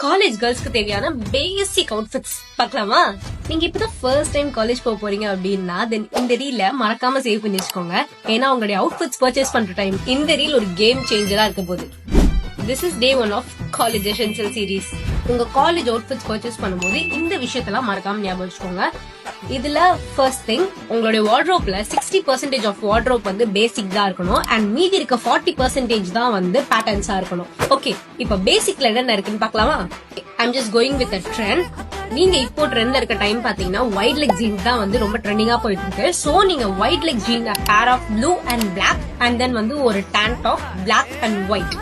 College கேர்ள்ஸ்க்கு தேவையான பேசிக் outfits பார்க்கலாமா? நீங்க இப்பதான் ஃபர்ஸ்ட் டைம் காலேஜ் போக போறீங்க அப்படின்னா தென் இந்த ரீல மறக்காம சேவ் பண்ணி வச்சுக்கோங்க. ஏன்னா உங்களுடைய அவுட்ஃபிட்ஸ் பர்ச்சேஸ் பண்ற டைம் இந்த ரீல் ஒரு கேம் சேஞ்சரா இருக்க போகுது. This is day 1 of college essential series. உங்க காலேஜ் அவுட்ஃபிட்ஸ் பர்ச்சேஸ் பண்ணும்போது இந்த விஷயத்தெல்லாம் மறக்காம ஞாபகம் வச்சுக்கோங்க. இதுல ஃபர்ஸ்ட் திங், உங்களுடைய வார்ட்ரோப்ல 60% ஆஃப் வார்ட்ரோப் வந்து பேசிக் தான் இருக்கணும் அண்ட் மீதி இருக்க 40% தான் வந்து பேட்டர்ன்ஸா இருக்கணும். ஓகே, இப்ப பேசிக்ல என்ன இருக்குன்னு பாக்கலாமா? I'm just going with a trend. நீங்க இப்போ ட்ரெண்ட்ல இருக்க டைம் பாத்தீங்கன்னா ஒயிட் லெக் ஜீன்ஸ் தான் வந்து ரொம்ப ட்ரெண்டிங்கா போயிட்டு இருக்கு. சோ நீங்க white leg jean, pair of blue and black and then வந்து ஒரு tan top black and white.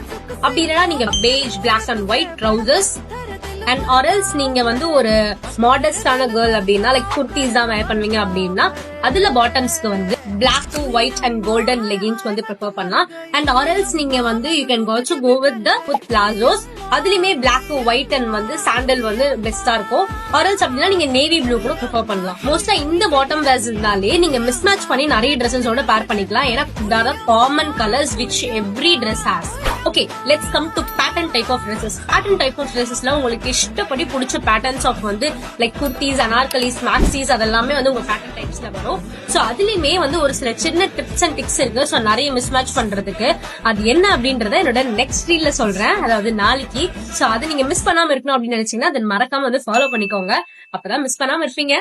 அப்படி இல்லைன்னா நீங்க beige, black and white trousers and or நீங்க வந்து ஒரு மாடஸ்டான கேர்ள் அப்படின்னா லைக் குர்த்திஸ் தான் வேர் பண்ணுவீங்க அப்படின்னா அதுல பாட்டம்ஸ்க்கு வந்து black to white and golden leggings வந்து ப்ரிஃபர் பண்ணலாம். அண்ட் ஆரல்ஸ் நீங்க வந்து you can also go with palazzos. அதுலயுமே பிளாக் டு ஒயிட் அண்ட் வந்து சாண்டல் வந்து பெஸ்டா இருக்கும். ஆரல்ஸ் அப்படின்னா நீங்க நேவி ப்ளூ கூட ப்ரிஃபர் பண்ணலாம். மோஸ்டா இந்த பாட்டம் வேர்ஸ் இருந்தாலே நீங்க மிஸ் மேட்ச் பண்ணி நிறைய ட்ரெஸ்ஸஸோட பேர் பண்ணிக்கலாம். ஏன்னா there are common colors which every dress has. Okay, let's come to pattern type of dresses. Pattern type of ட்ரெஸ்ஸஸ்ல உங்களுக்கு இஷ்டப்படி பிடிச்ச பேட்டர்ன்ஸ் ஆஃப் வந்து லைக் குர்த்திஸ், அனார்கலிஸ், மேக்ஸிஸ் அதெல்லாமே வந்து உங்க பேட்டர்ன் டைப்ஸ்ல வரும். சோ அதுலயுமே வந்து ஒரு சில சின்ன டிப்ஸ் அண்ட் டிக்ஸ் இருக்கு. சோ நிறைய மிஸ் மேட்ச் பண்றதுக்கு அது என்ன அப்படின்றத என்னோட நெக்ஸ்ட் ரீல்ல சொல்றேன், அதாவது நாளைக்கு. சோ அதை நீங்க மிஸ் பண்ணாம இருக்கணும் அப்படின்னு நினைச்சீங்கன்னா அதை மறக்காம வந்து ஃபாலோ பண்ணிக்கோங்க. அப்பதான் மிஸ் பண்ணாம இருப்பீங்க.